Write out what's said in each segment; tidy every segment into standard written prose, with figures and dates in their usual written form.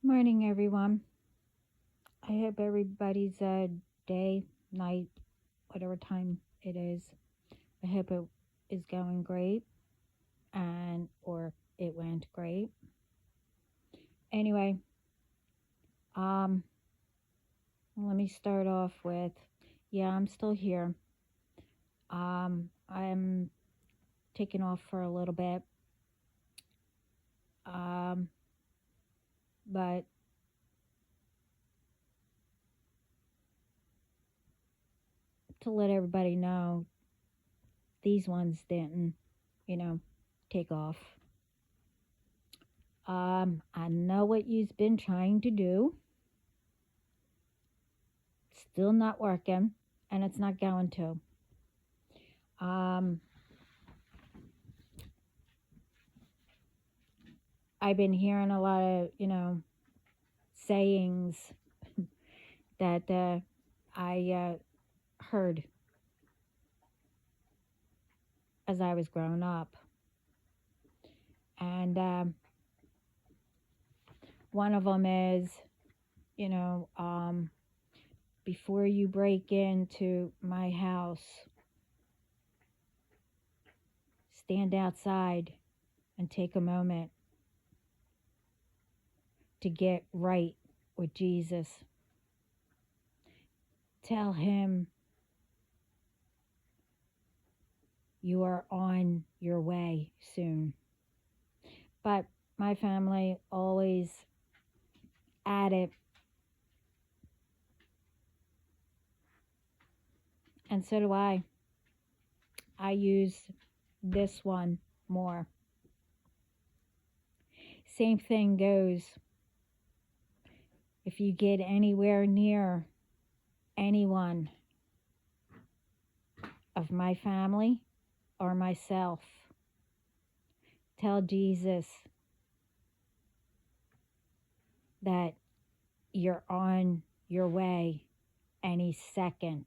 Morning, everyone. I hope everybody's day, night, whatever time it is. I hope it is going great and or it went great. Anyway, um, let me start off with, yeah, I'm still here. I'm taking off for a little bit. Um, but to let everybody know, these ones didn't, you know, take off. I know what you've been trying to do. Still not working, and it's not going to. Um, I've been hearing a lot of, sayings that I heard as I was growing up. And one of them is, you know, um, before you break into my house, stand outside and take a moment to get right with Jesus. Tell him you are on your way soon. But my family always added, and so do I. I use this one more. Same thing goes if you get anywhere near anyone of my family or myself. Tell Jesus that you're on your way any second.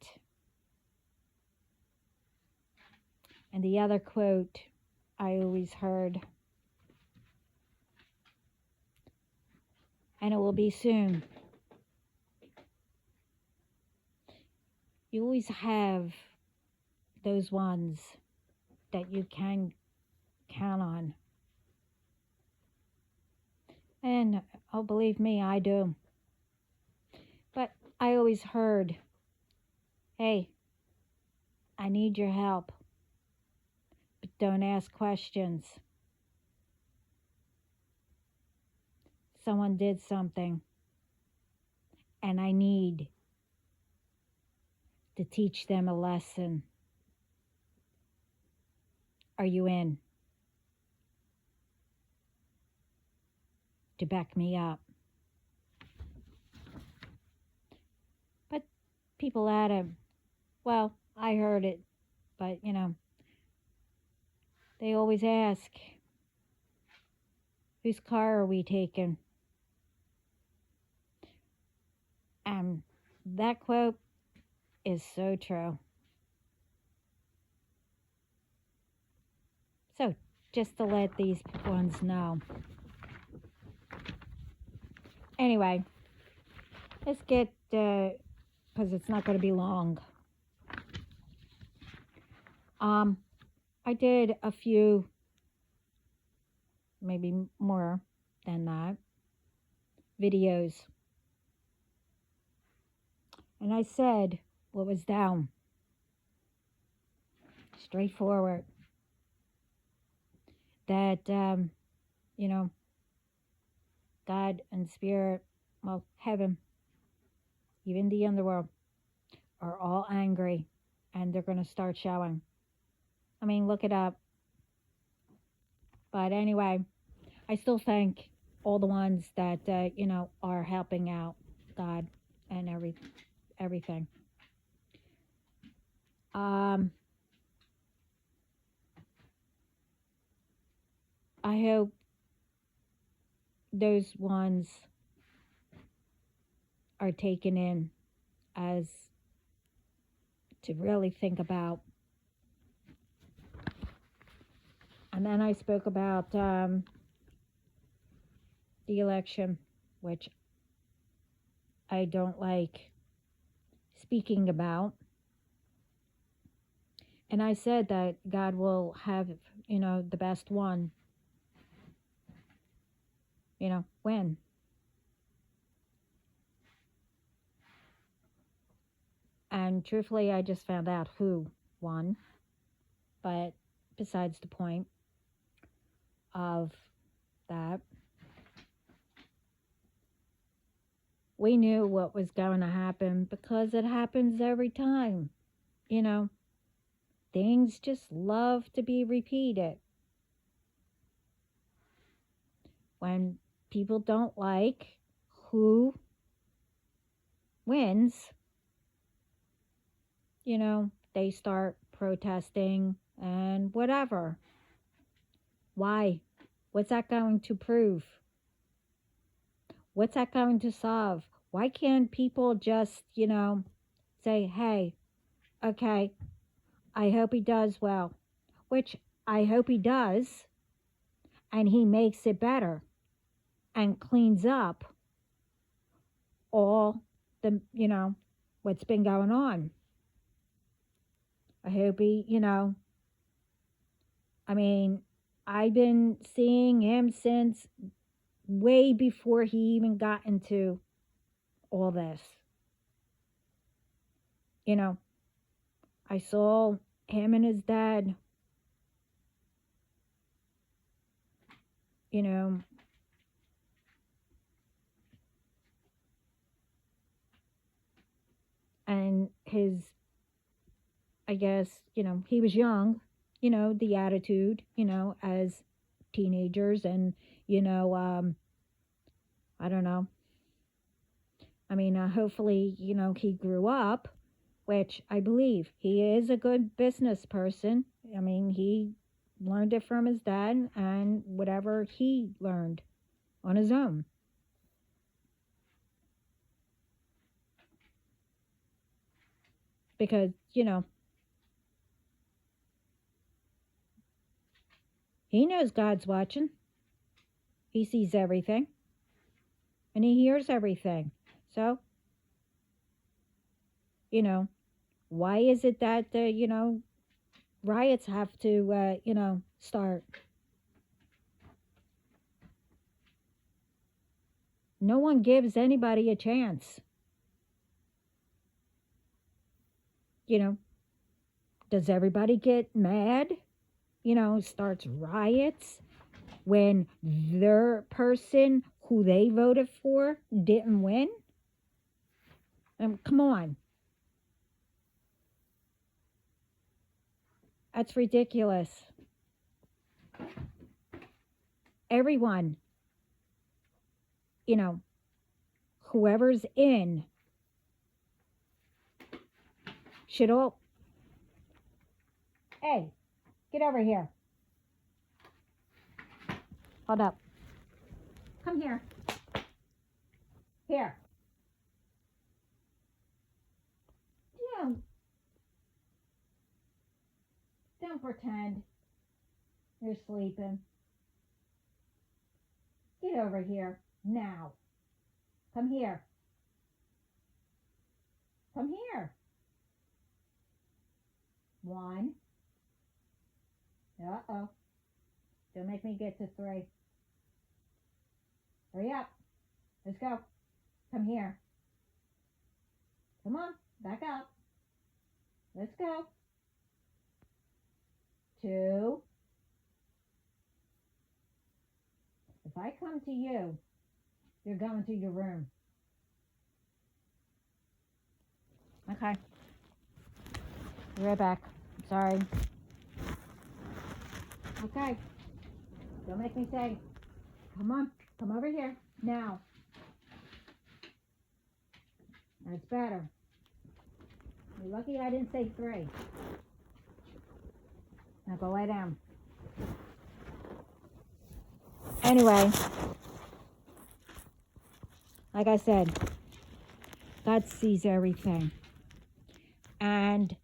And the other quote I always heard, and it will be soon. You always have those ones that you can count on. And oh, believe me, I do. But I always heard, hey, I need your help, but don't ask questions. Someone did something, and I need to teach them a lesson. Are you in to back me up? But people at him, well, I heard it, but they always ask, whose car are we taking? And that quote is so true. So, just to let these ones know. Anyway, let's get, because it's not going to be long. I did a few, maybe more than that, videos. And I said what was down. Straightforward. That, God and Spirit, well, heaven, even the underworld, are all angry and they're going to start showing. I mean, look it up. But anyway, I still thank all the ones that, are helping out God and everything. I hope those ones are taken in as to really think about. And then I spoke about the election. which I don't like speaking about. And I said that God will have, the best one, when. And truthfully, I just found out who won. But besides the point of that, we knew what was going to happen because it happens every time. Things just love to be repeated. When people don't like who wins, they start protesting and whatever. Why? What's that going to prove? What's that going to solve? Why can't people just, say, hey, okay, I hope he does well, which I hope he does, and he makes it better and cleans up all the, what's been going on. I hope he, I've been seeing him since way before he even got into all this. I saw him and his dad, and his, I guess, he was young, the attitude, as teenagers and, I don't know. Hopefully, he grew up, which I believe he is a good business person. He learned it from his dad and whatever he learned on his own. Because, he knows God's watching. He sees everything. And he hears everything. So, why is it that, riots have to, start? No one gives anybody a chance. Does everybody get mad? Starts riots when their person who they voted for didn't win? Come on. That's ridiculous. Everyone, whoever's in should all... Hey, get over here. Hold up. Come here. Here. Don't pretend you're sleeping. Get over here now. Come here. Come here. 1. Uh-oh. Don't make me get to 3. Hurry up. Let's go. Come here. Come on. Back up. Let's go. 2. If I come to you, you're going to your room. Okay. Be right back. Sorry. Okay. Don't make me say, come on, come over here, now. That's better. You're lucky I didn't say 3. Now go lie down. Anyway, like I said, God sees everything. And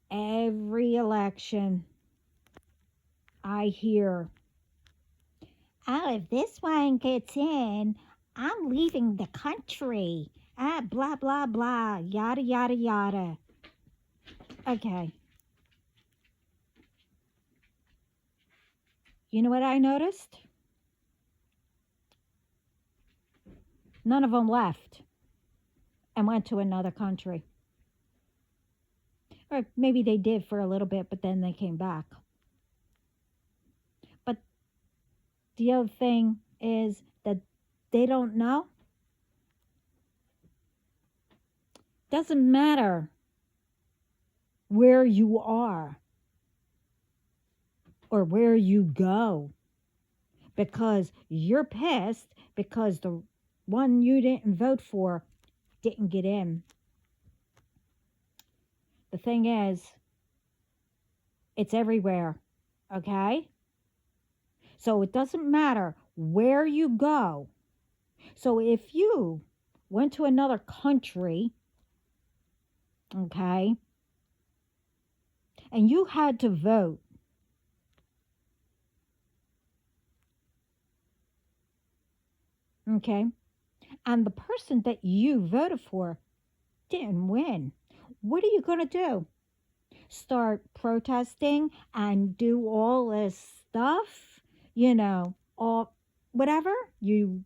every election I hear Oh, if this one gets in, I'm leaving the country. Blah, blah, blah. Yada, yada, yada. Okay. You know what I noticed? None of them left and went to another country. Or maybe they did for a little bit, but then they came back. But the other thing is that they don't know. Doesn't matter where you are or where you go because you're pissed because the one you didn't vote for didn't get in. The thing is, it's everywhere, okay? So it doesn't matter where you go. So if you went to another country, okay, and you had to vote, okay, and the person that you voted for didn't win, what are you going to do? Start protesting and do all this stuff, all whatever you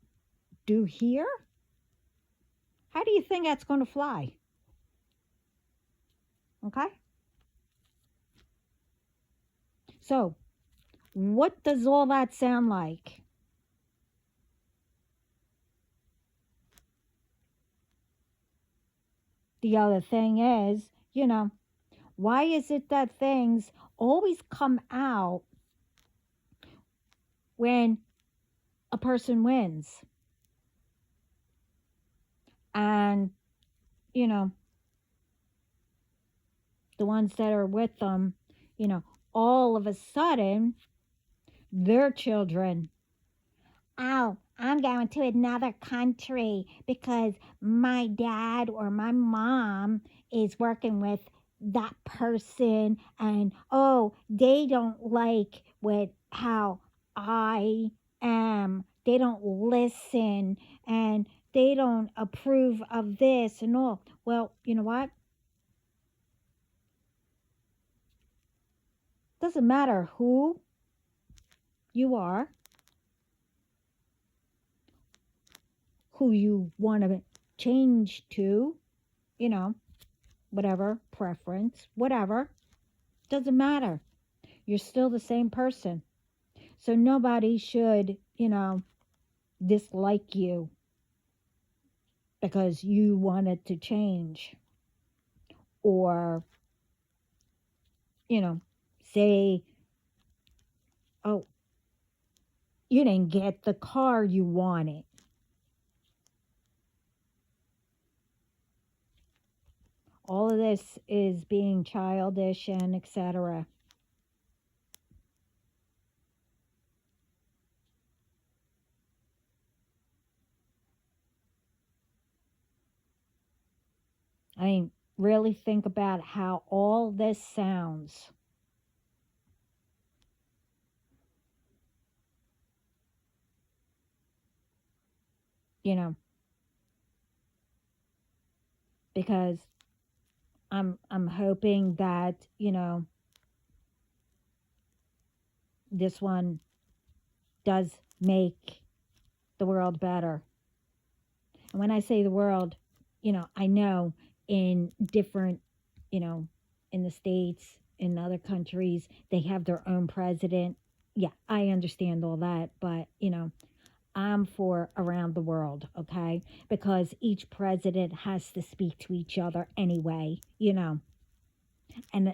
do here? How do you think that's going to fly? Okay? So, what does all that sound like? The other thing is, why is it that things always come out when a person wins? And, you know, the ones that are with them, you know, all of a sudden, their children, oh, I'm going to another country because my dad or my mom is working with that person and oh, they don't like what how I am. They don't listen and they don't approve of this and all. Well, you know what? Doesn't matter who you are, who you want to change to, you know, whatever preference, whatever, doesn't matter. You're still the same person. So nobody should, dislike you because you wanted to change or, you know, say, oh, you didn't get the car you wanted. All of this is being childish and etc. I mean, really think about how all this sounds. You know, because I'm hoping that, this one does make the world better. And when I say the world, I know in different, you know, in the States, in other countries, they have their own president. Yeah, I understand all that, but, I'm for around the world, okay? Because each president has to speak to each other anyway, and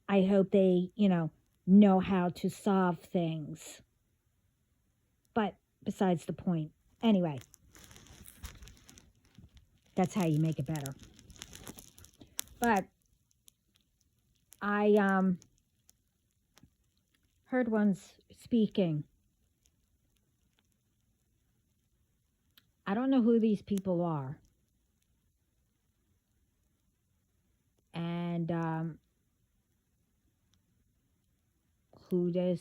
I hope they, know how to solve things. But besides the point. Anyway, that's how you make it better. But I heard one speaking. I don't know who these people are. And who this,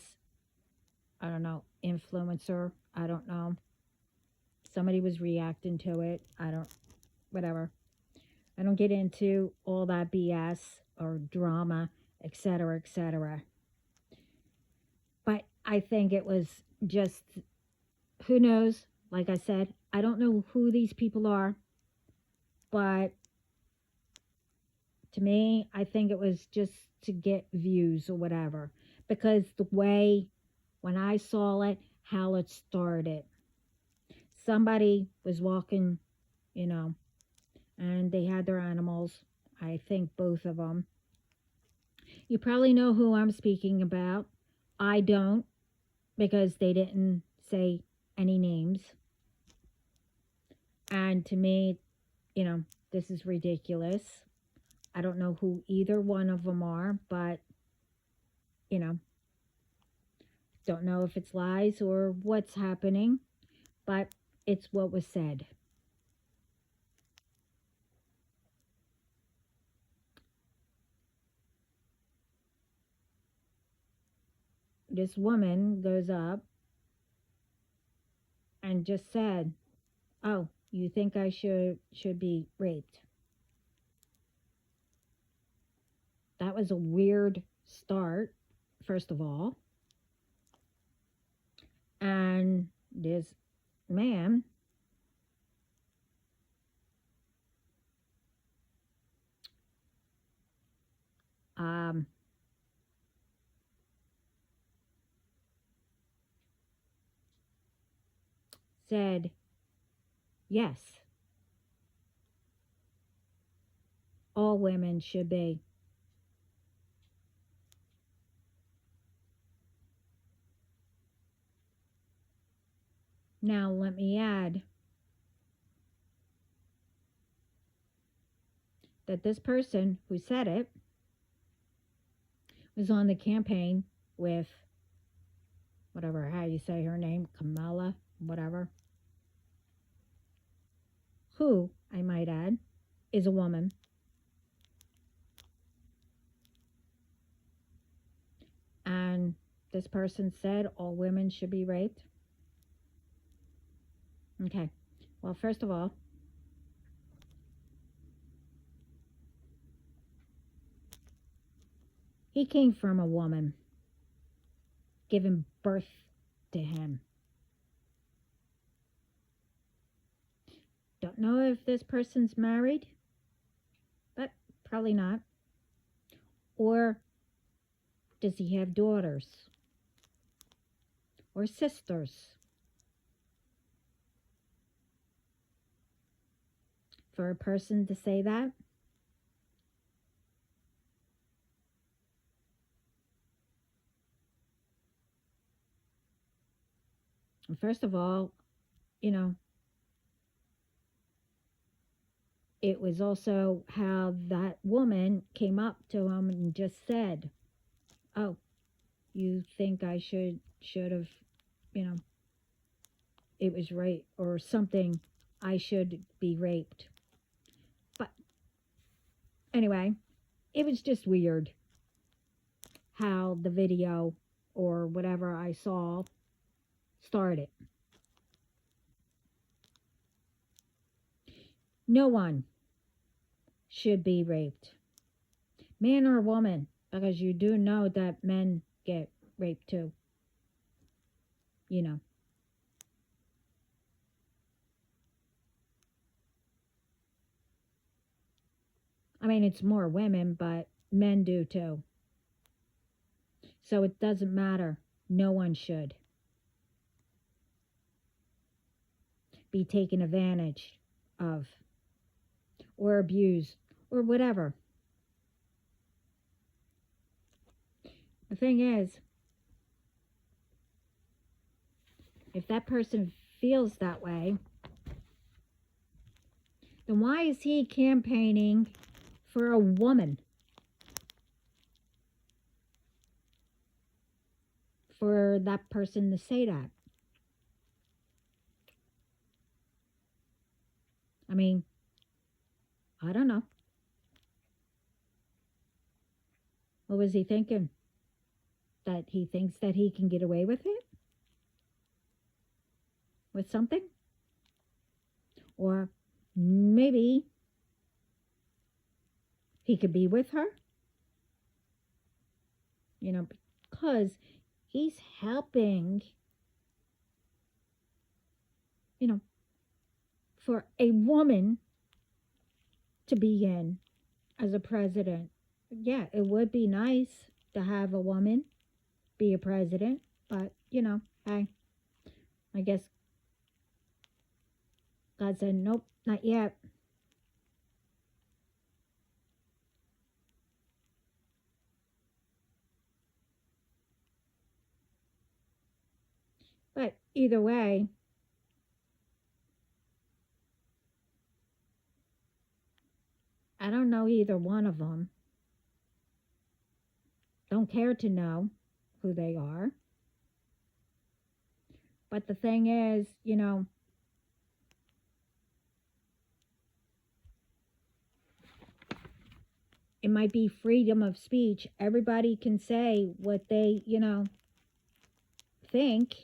I don't know, influencer. I don't know. Somebody was reacting to it. Whatever. I don't get into all that BS or drama, etc., etc. But I think it was just, who knows? Like I said, I don't know who these people are, but to me, I think it was just to get views or whatever. Because the way, when I saw it, how it started, somebody was walking, you know, and they had their animals. I think both of them. You probably know who I'm speaking about. I don't, because they didn't say any names. And to me, this is ridiculous. I don't know who either one of them are, but, you know, don't know if it's lies or what's happening, but it's what was said. This woman goes up and just said, "Oh, you think I should be raped?" That was a weird start, first of all. And this man um, said, yes, all women should be. Now, let me add that this person who said it was on the campaign with, whatever, how you say her name, Kamala, whatever, who, I might add, is a woman. And this person said all women should be raped. Okay. Well, first of all, he came from a woman giving birth to him. Don't know if this person's married, but probably not. Or does he have daughters or sisters? For a person to say that, first of all, it was also how that woman came up to him and just said, "Oh, you think I should have, it was rape or something. I should be raped." But anyway, it was just weird how the video or whatever I saw started. No one should be raped, man or woman, because you do know that men get raped too. I mean, it's more women, but men do too. So it doesn't matter. No one should be taken advantage of or abused or whatever. The thing is, if that person feels that way, then why is he campaigning for a woman? For that person to say that? I mean, I don't know. What was he thinking? That he thinks that he can get away with it? with something, or maybe he could be with her, because he's helping, you know, for a woman to be in as a president. Yeah, it would be nice to have a woman be a president, but hey, I guess God said, nope, not yet. But either way, I don't know either one of them. Don't care to know who they are. But the thing is, it might be freedom of speech. Everybody can say what they, think,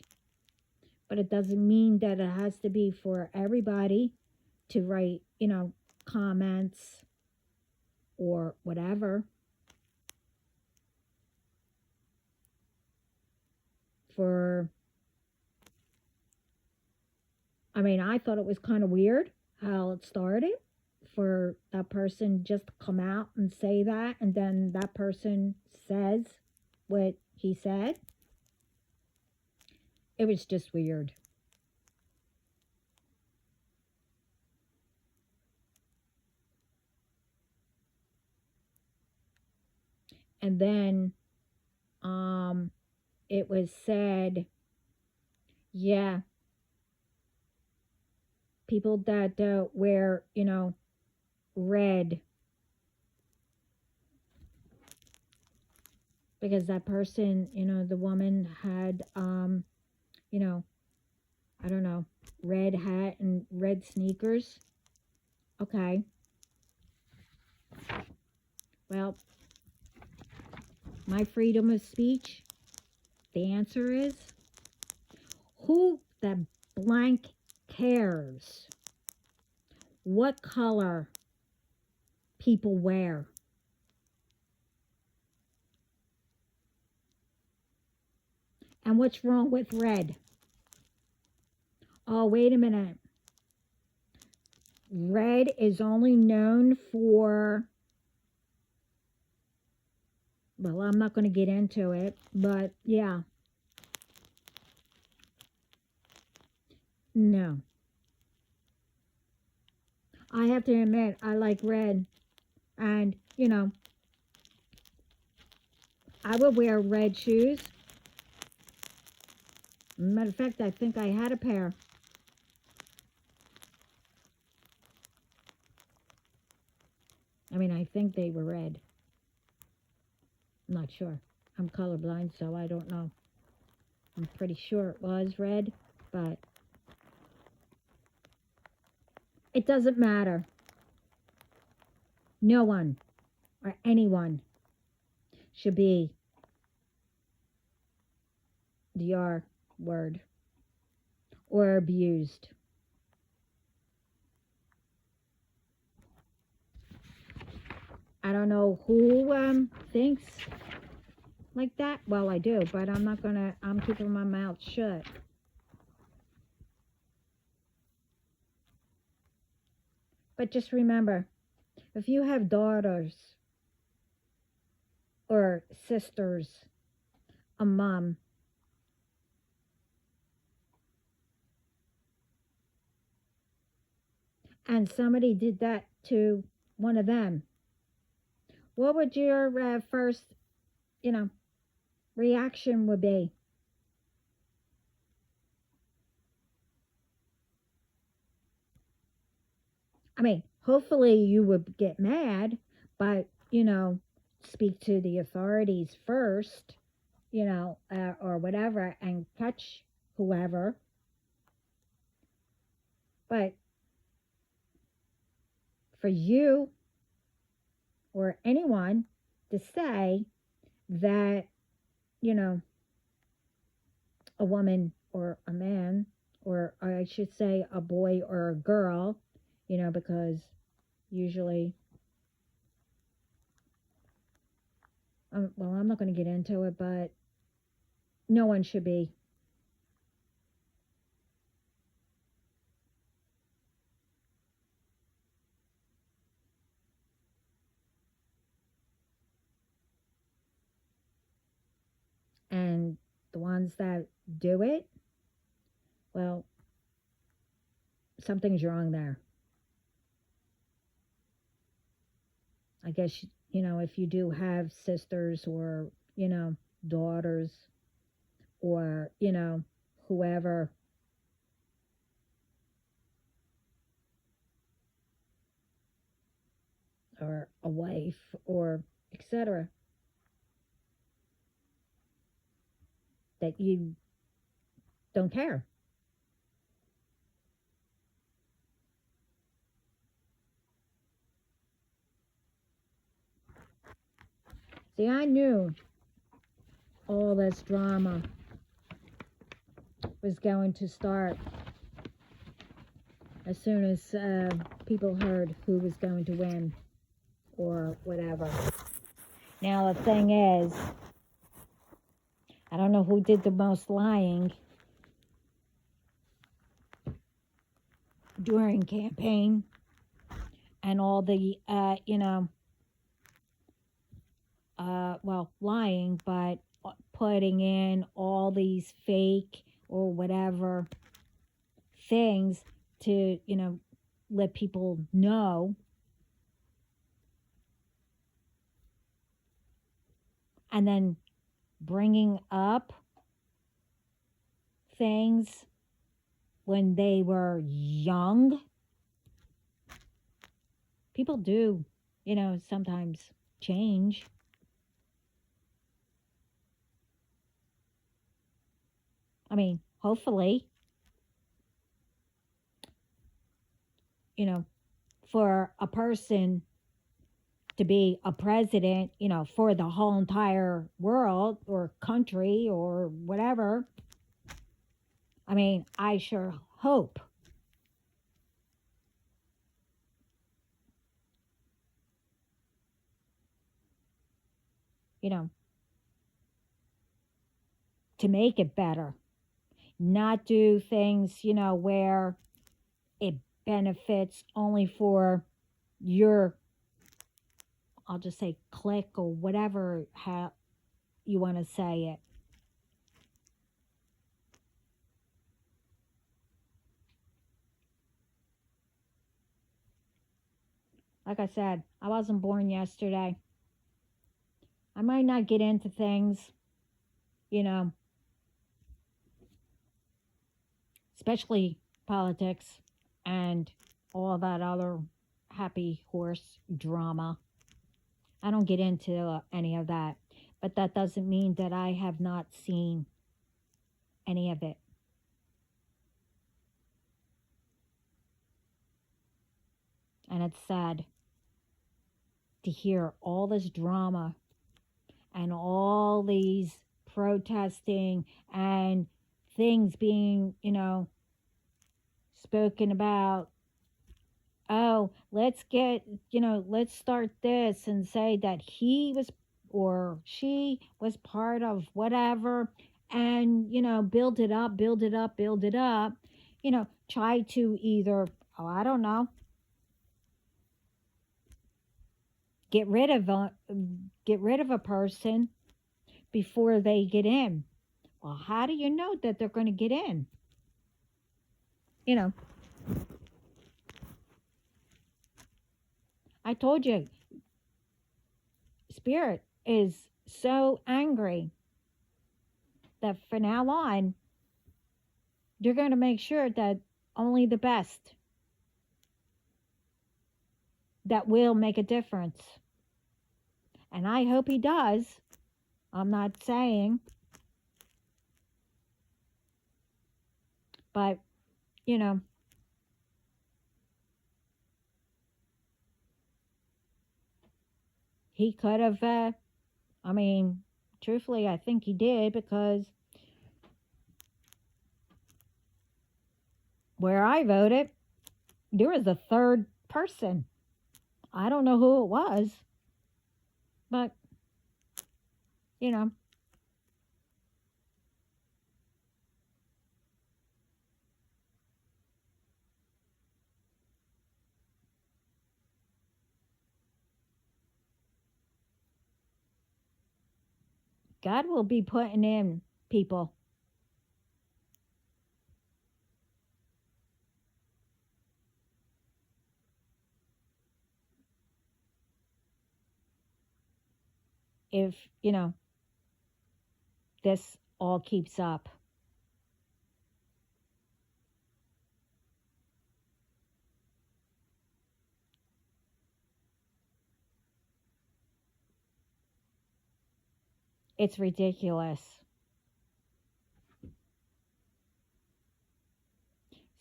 but it doesn't mean that it has to be for everybody to write, comments or whatever for. I mean, I thought it was kind of weird how it started for that person just to come out and say that, and then that person says what he said. It was just weird. And then it was said, yeah, people that wear, red, because that person, the woman had, I don't know, red hat and red sneakers. Okay. Well, my freedom of speech, the answer is, who the blank cares what color people wear? And what's wrong with red? Oh, wait a minute. Red is only known for, well, I'm not going to get into it, but yeah. No. I have to admit, I like red. And, I would wear red shoes. Matter of fact, I think I had a pair. I mean, I think they were red. I'm not sure. I'm colorblind, so I don't know. I'm pretty sure it was red, but it doesn't matter. No one or anyone should be the R word or abused. I don't know who thinks like that. Well, I do, but I'm keeping my mouth shut. But just remember, if you have daughters or sisters, a mom, and somebody did that to one of them, what would your first, reaction would be? I mean, hopefully you would get mad, but, speak to the authorities first, or whatever, and catch whoever. But for you or anyone to say that, a woman or a man or I should say a boy or a girl, because usually, well, I'm not going to get into it, but no one should be. And the ones that do it, well, something's wrong there. I guess, if you do have sisters or, daughters or, whoever, or a wife or etc., that you don't care. See, I knew all this drama was going to start as soon as people heard who was going to win or whatever. Now, the thing is, I don't know who did the most lying during campaign and all the, well, lying, but putting in all these fake or whatever things to, let people know. And then bringing up things when they were young. People do, sometimes change. I mean, hopefully, for a person to be a president, for the whole entire world or country or whatever. I mean, I sure hope. To make it better, not do things, where it benefits only for your, I'll just say, click or whatever, how you want to say it. Like I said, I wasn't born yesterday. I might not get into things, you know, especially politics and all that other happy horse drama. I don't get into any of that. But that doesn't mean that I have not seen any of it. And it's sad to hear all this drama and all these protesting and things being, spoken about. Oh, let's start this and say that he was or she was part of whatever, and, build it up, build it up, build it up. Try to either, oh, I don't know, get rid of a person before they get in. Well, how do you know that they're going to get in? I told you, Spirit is so angry that from now on, you're going to make sure that only the best that will make a difference. And I hope he does. I'm not saying. But, he could have, I mean, truthfully, I think he did, because where I voted, there was a third person. I don't know who it was, but, you know, God will be putting in people. If, this all keeps up. It's ridiculous.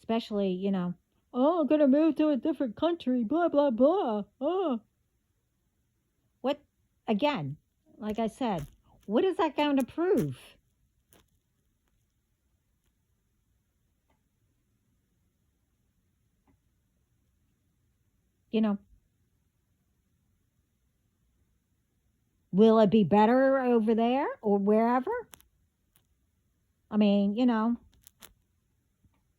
Especially, oh, I'm going to move to a different country, blah, blah, blah. Oh. What, again, like I said, what is that going to prove? You know, will it be better over there or wherever? I mean,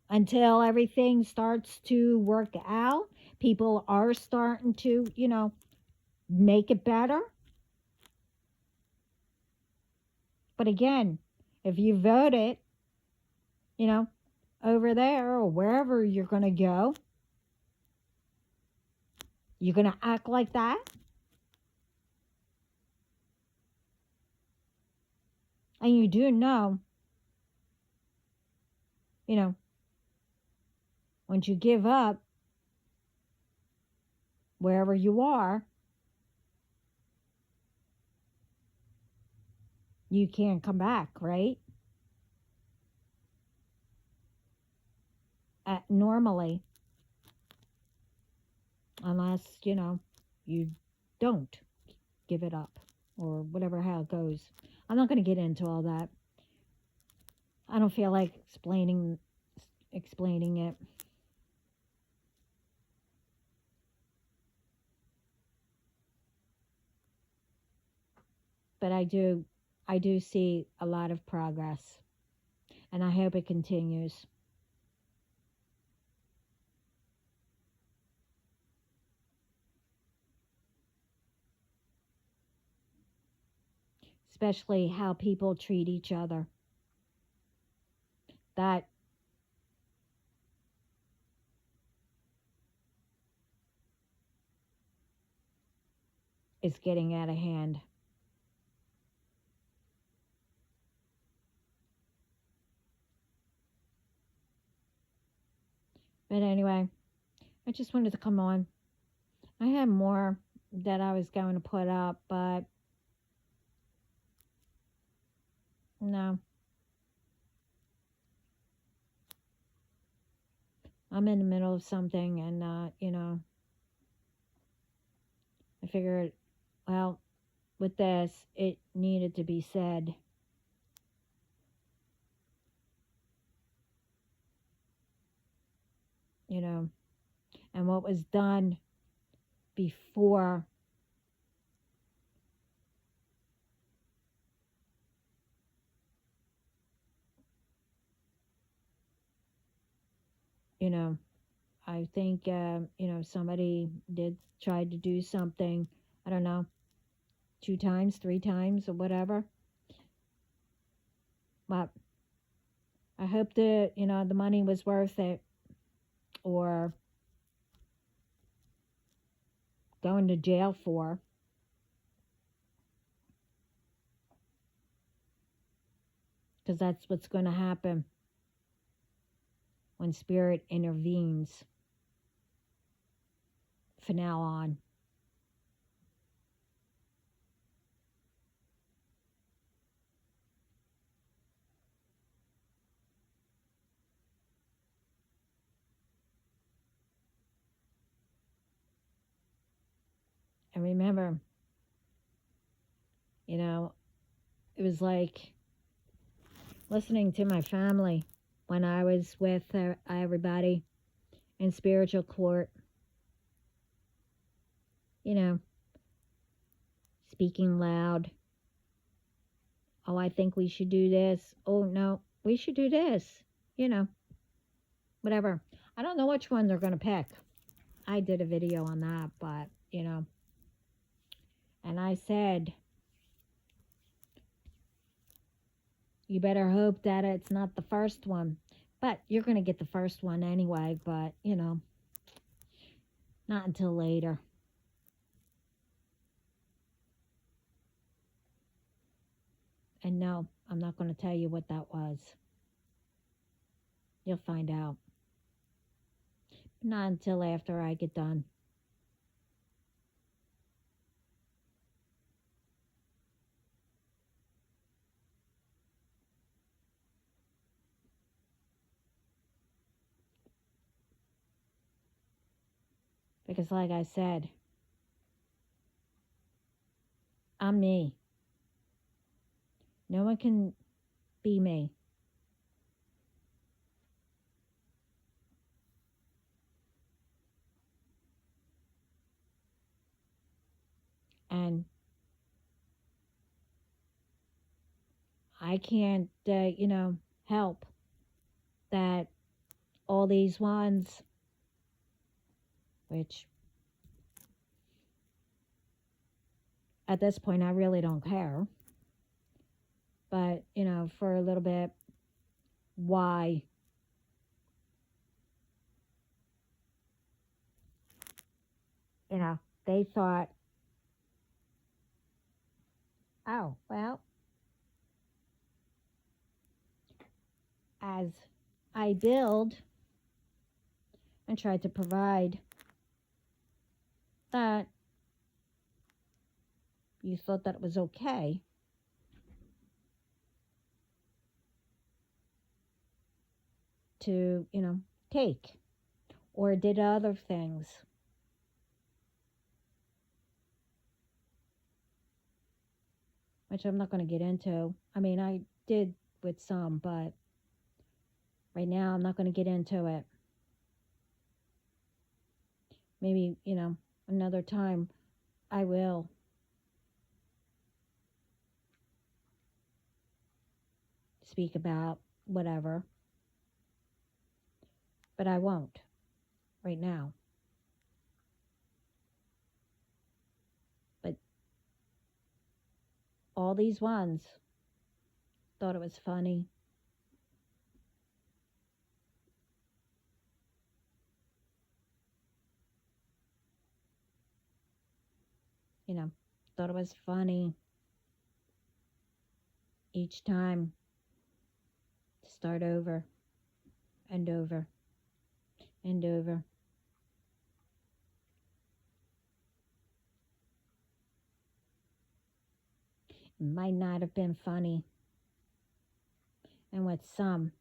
until everything starts to work out, people are starting to, make it better. But again, if you voted, you know, over there or wherever you're going to go, you're going to act like that? And you do know, you know, once you give up wherever you are, you can't come back, right? Normally, unless, you don't give it up or whatever, how it goes. I'm not going to get into all that. I don't feel like explaining it. But I do see a lot of progress, and I hope it continues. Especially how people treat each other. That is getting out of hand. But anyway, I just wanted to come on. I had more that I was going to put up, but no. I'm in the middle of something, and, I figured, well, with this, it needed to be said. And what was done before, I think, somebody did try to do something, I don't know, 2 times, 3 times, or whatever. But I hope that, the money was worth it, or going to jail for. Because that's what's going to happen when spirit intervenes from now on. And remember, it was like listening to my family, when I was with everybody in spiritual court, you know, speaking loud. Oh, I think we should do this. Oh, no, we should do this. You know, whatever. I don't know which one they're going to pick. I did a video on that, but, you know, and I said, you better hope that it's not the first one. But you're going to get the first one anyway, but, you know, not until later. And no, I'm not going to tell you what that was. You'll find out. Not until after I get done. Because like I said, I'm me. No one can be me. And I can't, you know, help that all these ones, which at this point I really don't care. But, you know, for a little bit, why? You know, they thought, oh, well, as I build and try to provide, that you thought that it was okay. To, you know, take or did other things. Which I'm not going to get into. I mean, I did with some, but right now I'm not going to get into it. Maybe, you know, another time I will. Speak about whatever. But I won't right now. But all these ones thought it was funny. You know, thought it was funny each time to start over and over and over. It might not have been funny. And with some,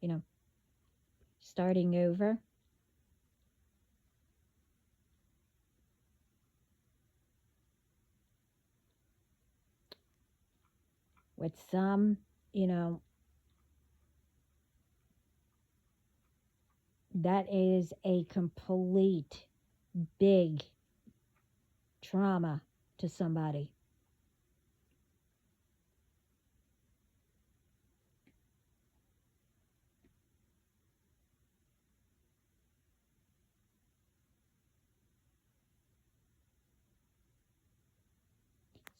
you know, starting over, with some, you know, that is a complete big trauma to somebody.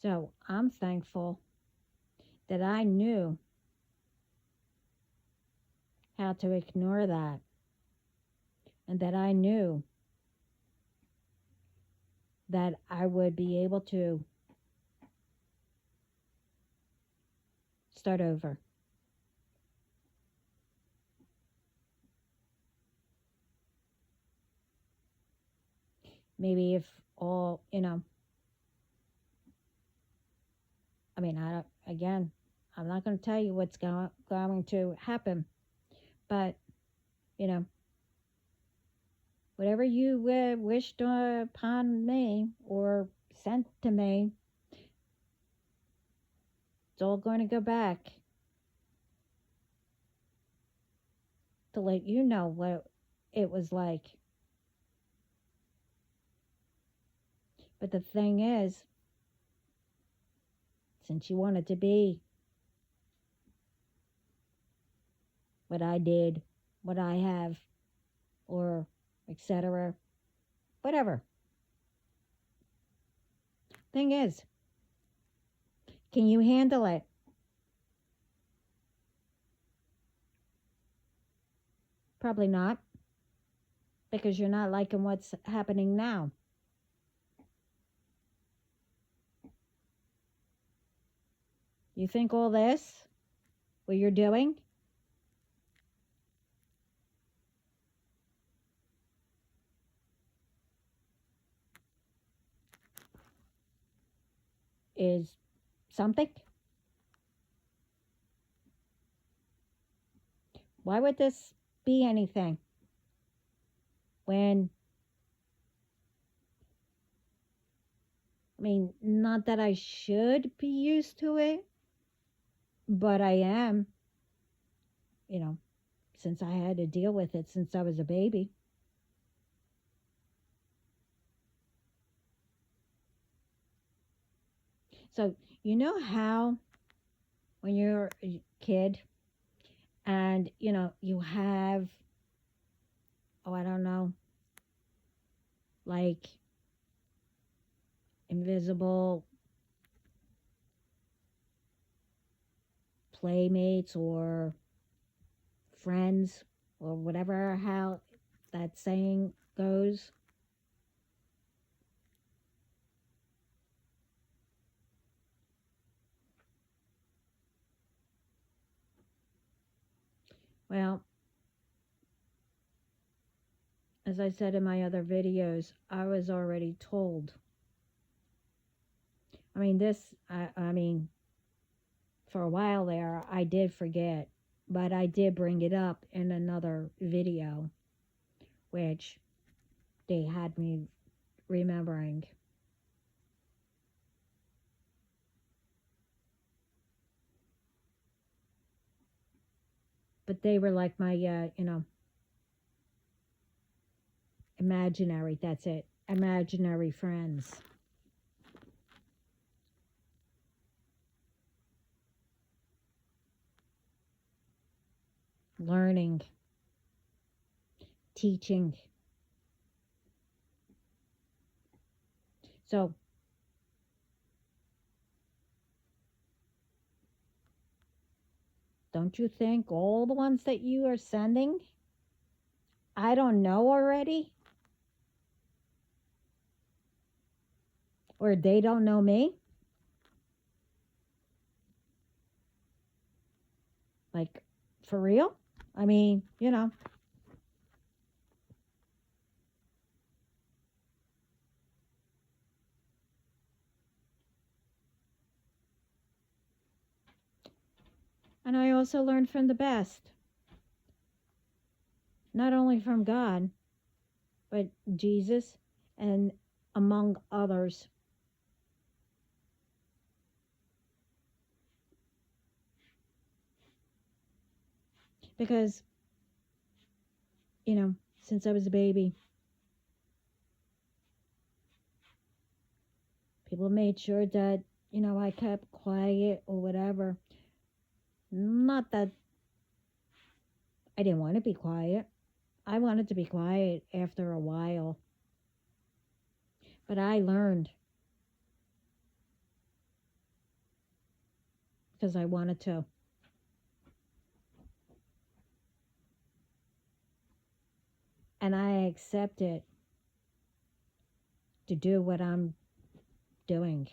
So I'm thankful that I knew how to ignore that, and that I knew that I would be able to start over. Maybe if all, you know, I mean, again, I'm not going to tell you what's going to happen, but, you know, whatever you wished upon me or sent to me, it's all going to go back. to let you know what it was like. But the thing is, since you wanted to be what I did, what I have, or etc., whatever. Thing is, can you handle it? Probably not, because you're not liking what's happening now. You think all this, what you're doing, is something? Why would this be anything when, I mean, not that I should be used to it, but I am, you know, since I had to deal with it since I was a baby. So, you know how when you're a kid and, you have, oh, I don't know, like invisible playmates or friends or whatever, how that saying goes. Well, as I said in my other videos, I was already told. I mean, I mean, for a while there, I did forget, but I did bring it up in another video, which they had me remembering. But they were like my, imaginary, that's it, imaginary friends. Learning, teaching. So, don't you think all the ones that you are sending, I don't know already? Or they don't know me? Like, for real? I mean, And I also learned from the best. Not only from God, but Jesus and among others. Because, since I was a baby, people made sure that, I kept quiet or whatever. Not that I didn't want to be quiet. I wanted to be quiet after a while. But I learned because I wanted to. And I accepted to do what I'm doing.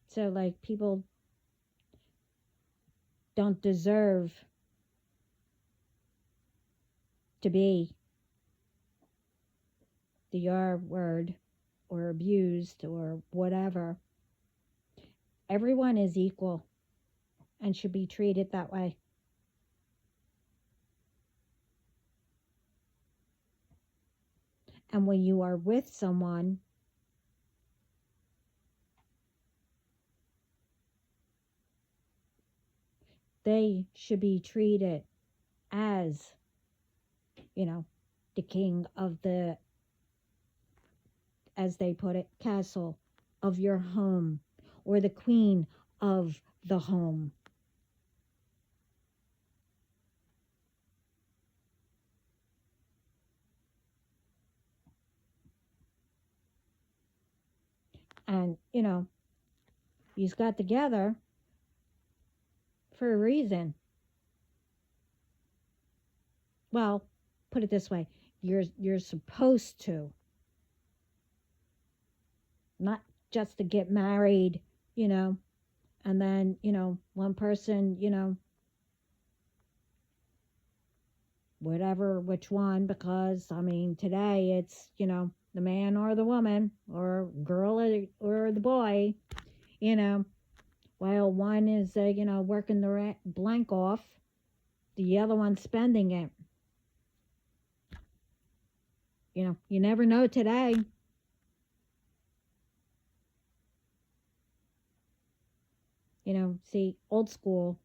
So, like, people don't deserve to be the R word or abused or whatever. Everyone is equal and should be treated that way. And when you are with someone they should be treated as, you know, the king of the, as they put it, castle of your home, or the queen of the home. And, you know, you got together for a reason. Well, put it this way, you're supposed to, not just to get married, you know, and then, you know, one person, you know, whatever, which one, because I mean, today it's, you know, the man or the woman, or girl or the boy, you know, while one is, you know, working the blank off, the other one's spending it. You know, you never know today. You know, see, old school,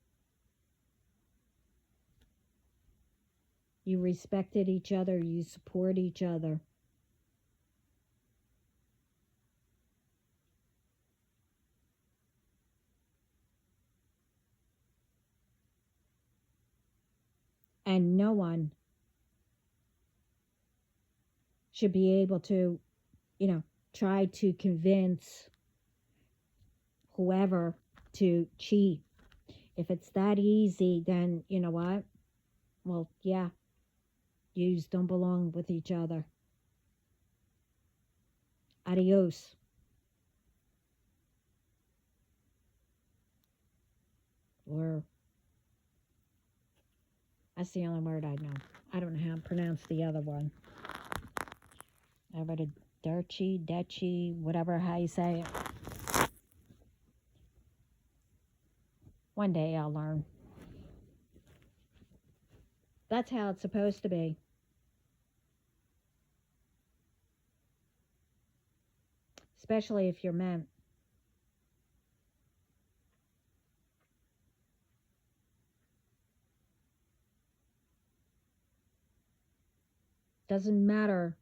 you respected each other, you support each other. And no one should be able to, you know, try to convince whoever to cheat. If it's that easy, then you know what? Well, yeah, yous don't belong with each other. Adios. Or that's the only word I know. I don't know how to pronounce the other one. I read a Dutchy, whatever how you say it. One day I'll learn. That's how it's supposed to be. Especially if you're meant. Doesn't matter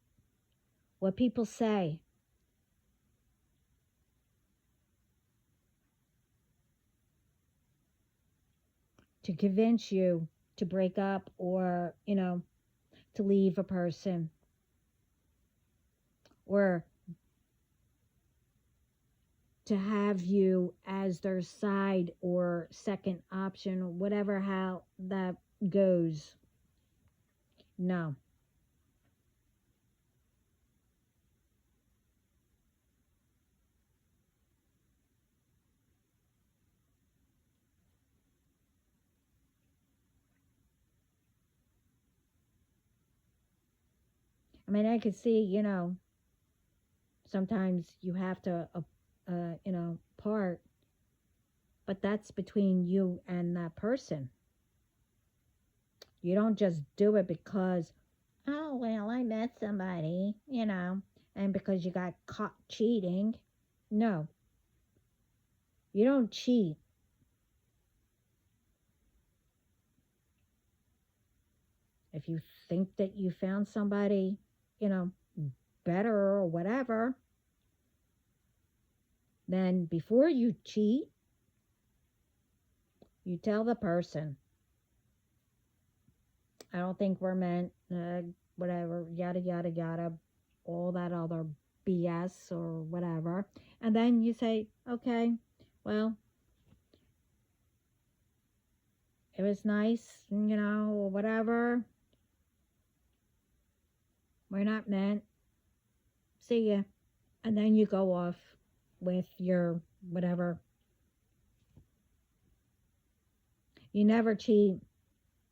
what people say. To convince you to break up, or, you know, to leave a person, or to have you as their side or second option, whatever how that goes. No. I mean, I could see, you know, sometimes you have to, you know, part, but that's between you and that person. You don't just do it because, oh, well, I met somebody, you know, and because you got caught cheating. No, you don't cheat. If you think that you found somebody, you know, better or whatever, then before you cheat, you tell the person, I don't think we're meant, whatever, yada, yada, yada, all that other BS or whatever. And then you say, okay, well, it was nice, you know, or whatever. We're not meant. See ya. And then you go off with your whatever. You never cheat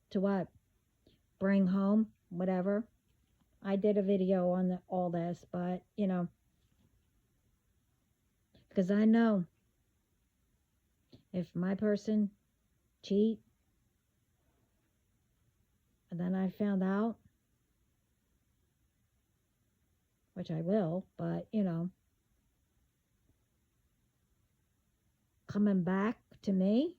to what? Bring home whatever. I did a video on all this, but you know, because I know if my person cheat and then I found out, which I will, but you know, coming back to me,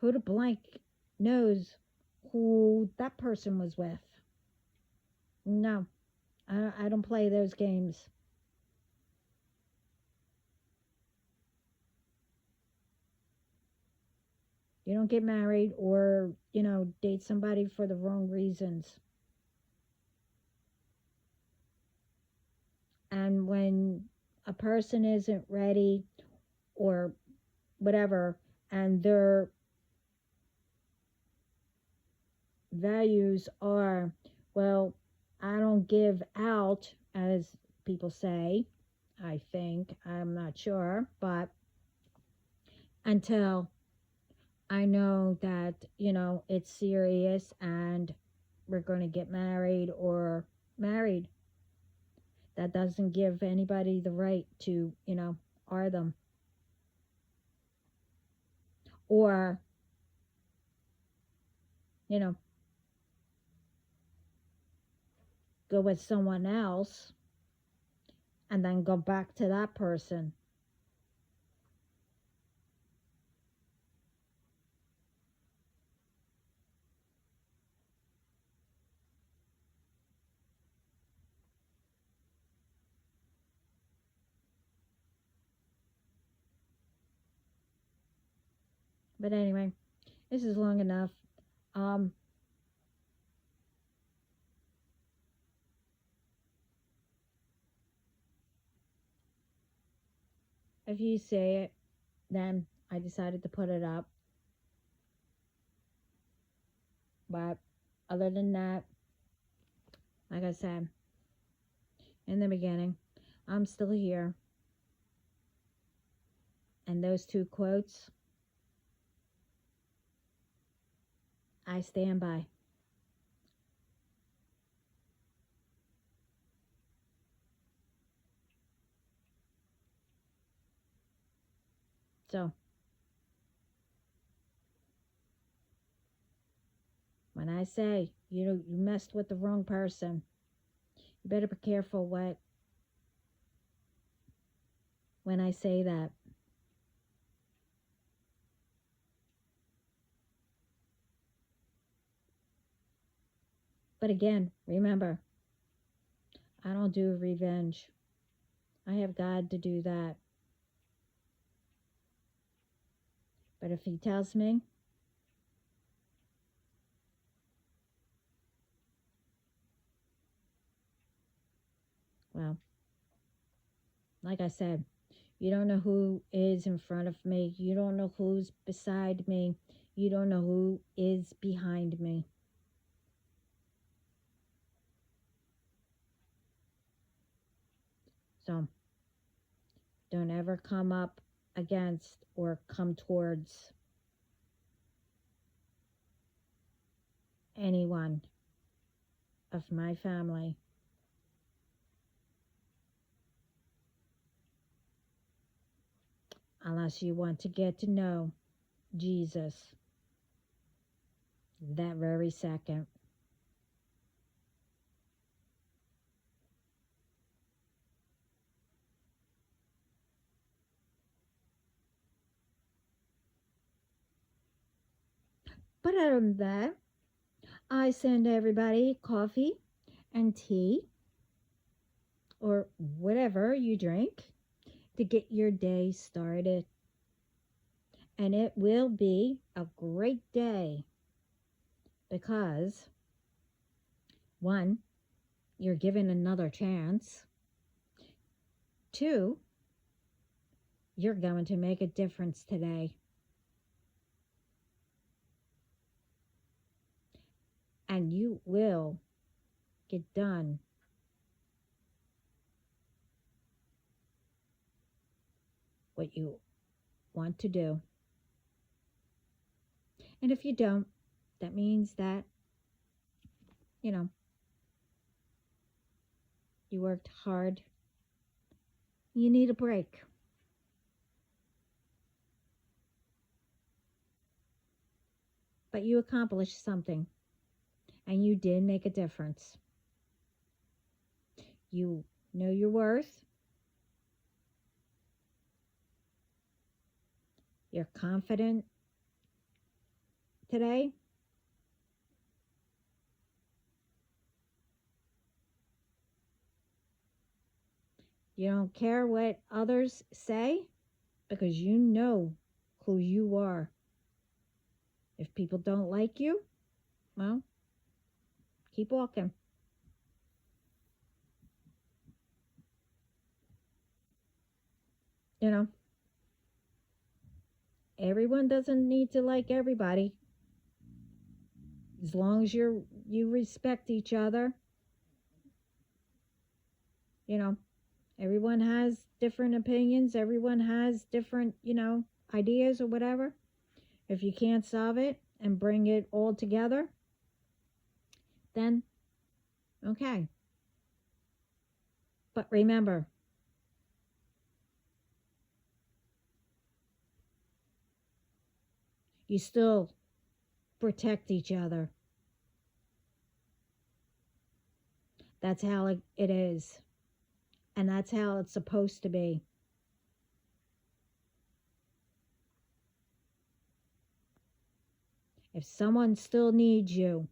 Who the blank knows who that person was with? No, I don't play those games. You don't get married or, date somebody for the wrong reasons. And when a person isn't ready or whatever, and their values are, well, I don't give out, as people say, I think, I'm not sure, but until I know that, it's serious and we're going to get married or married, that doesn't give anybody the right to, are them. Or, you know, go with someone else and then go back to that person. But anyway, this is long enough. Um, if you say it, then I decided to put it up. But other than that, like I said in the beginning, I'm still here. And those two quotes, I stand by. So, when I say you messed with the wrong person, you better be careful when I say that. But again, remember, I don't do revenge. I have God to do that. But if He tells me, well, like I said, you don't know who is in front of me. You don't know who's beside me. You don't know who is behind me. So, don't ever come up against or come towards anyone of my family unless you want to get to know Jesus that very second. But other than that, I send everybody coffee and tea or whatever you drink to get your day started. And it will be a great day because, one, you're given another chance. Two, you're going to make a difference today. And you will get done what you want to do. And if you don't, that means that, you worked hard. You need a break. But you accomplished something. And you did make a difference. You know your worth. You're confident today. You don't care what others say because you know who you are. If people don't like you, well, keep walking. You know, everyone doesn't need to like everybody. As long as you respect each other, you know, everyone has different opinions, everyone has different, ideas or whatever. If you can't solve it and bring it all together, then okay. But remember, you still protect each other. That's how it is. And that's how it's supposed to be. If someone still needs you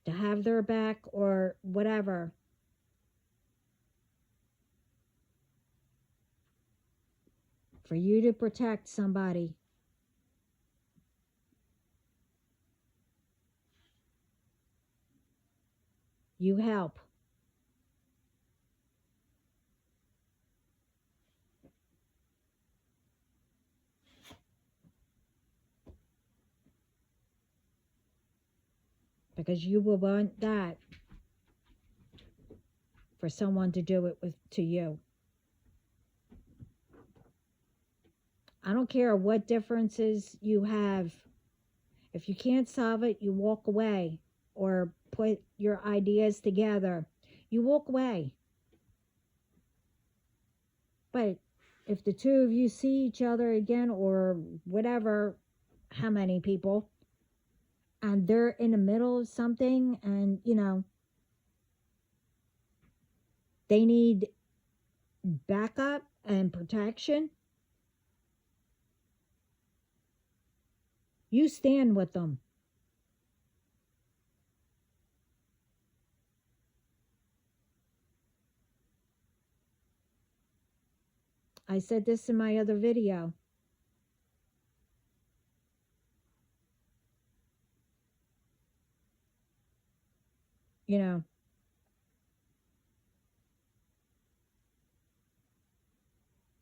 to have their back or whatever, for you to protect somebody, you help. Because you will want that for someone to do it to you. I don't care what differences you have. If you can't solve it, you walk away or put your ideas together. You walk away. But if the two of you see each other again or whatever, how many people, and they're in the middle of something and, they need backup and protection, you stand with them. I said this in my other video.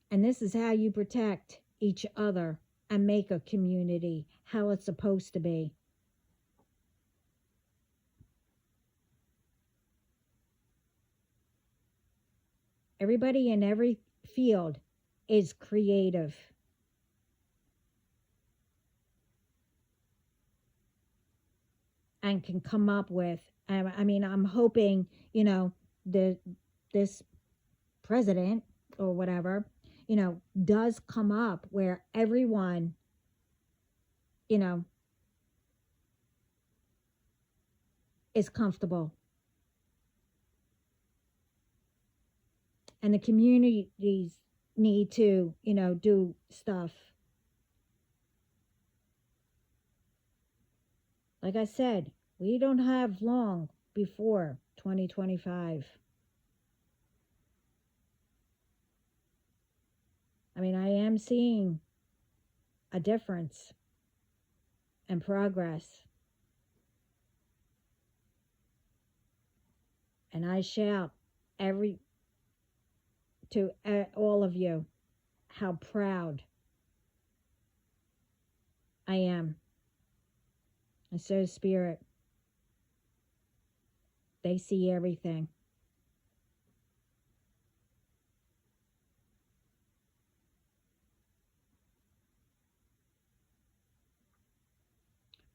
And this is how you protect each other and make a community how it's supposed to be. Everybody in every field is creative. And can come up with, I'm hoping, this president or whatever, does come up where everyone, is comfortable. And the communities need to, do stuff. Like I said, we don't have long before 2025. I am seeing a difference and progress. And I shout to all of you how proud I am. And so Spirit. They see everything.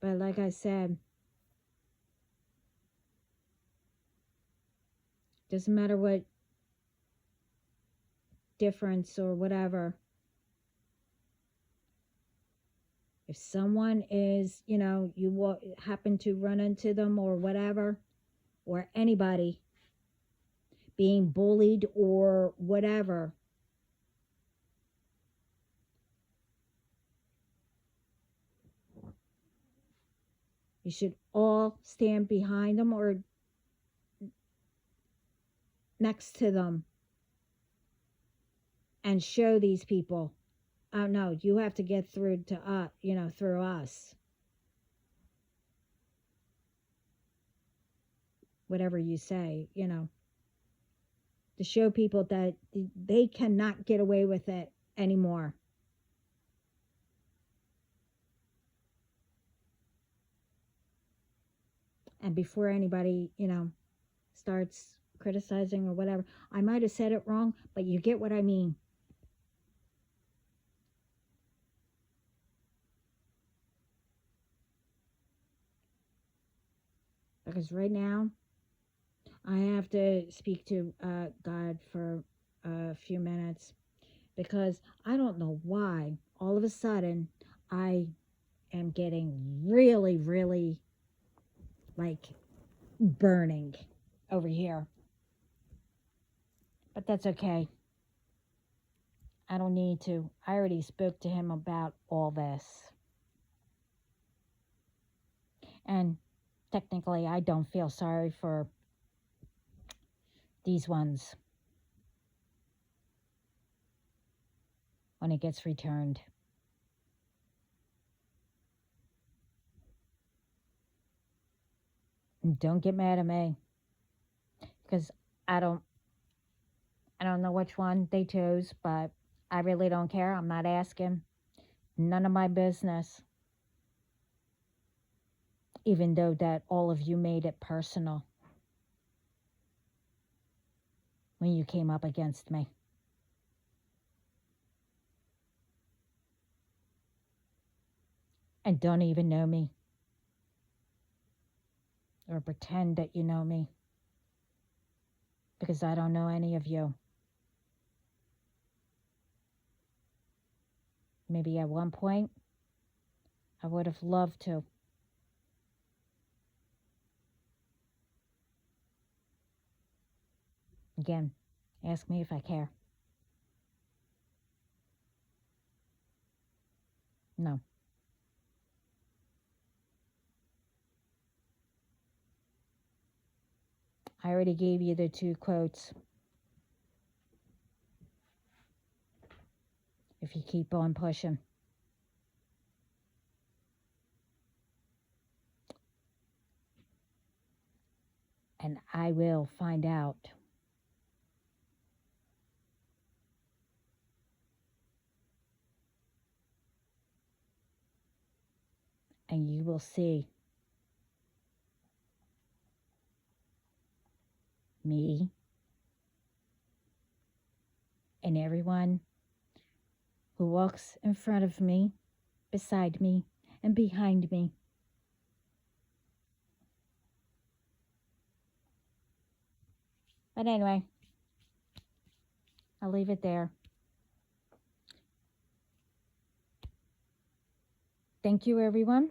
But like I said, doesn't matter what difference or whatever. If someone is, you happen to run into them or whatever, or anybody being bullied or whatever, You should all stand behind them or next to them and show these people, oh no, you have to get through to us, through us. Whatever you say, to show people that they cannot get away with it anymore. And before anybody, starts criticizing or whatever, I might have said it wrong, but you get what I mean. Because right now, I have to speak to God for a few minutes, because I don't know why all of a sudden I am getting really, really like burning over here. But that's okay. I don't need to. I already spoke to him about all this. And technically, I don't feel sorry for these ones when it gets returned. And don't get mad at me, because I don't know which one they chose, but I really don't care. I'm not asking. None of my business. Even though that all of you made it personal when you came up against me. And don't even know me. Or pretend that you know me. Because I don't know any of you. Maybe at one point, I would have loved to. Again, ask me if I care. No. I already gave you the 2 quotes. If you keep on pushing. And I will find out. And you will see me and everyone who walks in front of me, beside me, and behind me. But anyway, I'll leave it there. Thank you, everyone.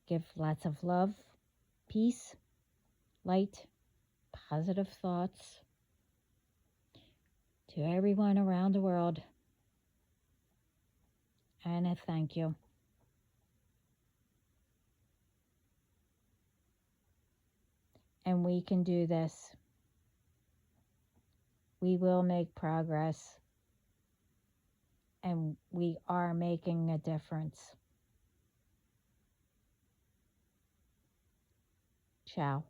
Give lots of love, peace, light, positive thoughts to everyone around the world. And a thank you. And we can do this. We will make progress. And we are making a difference. Ciao.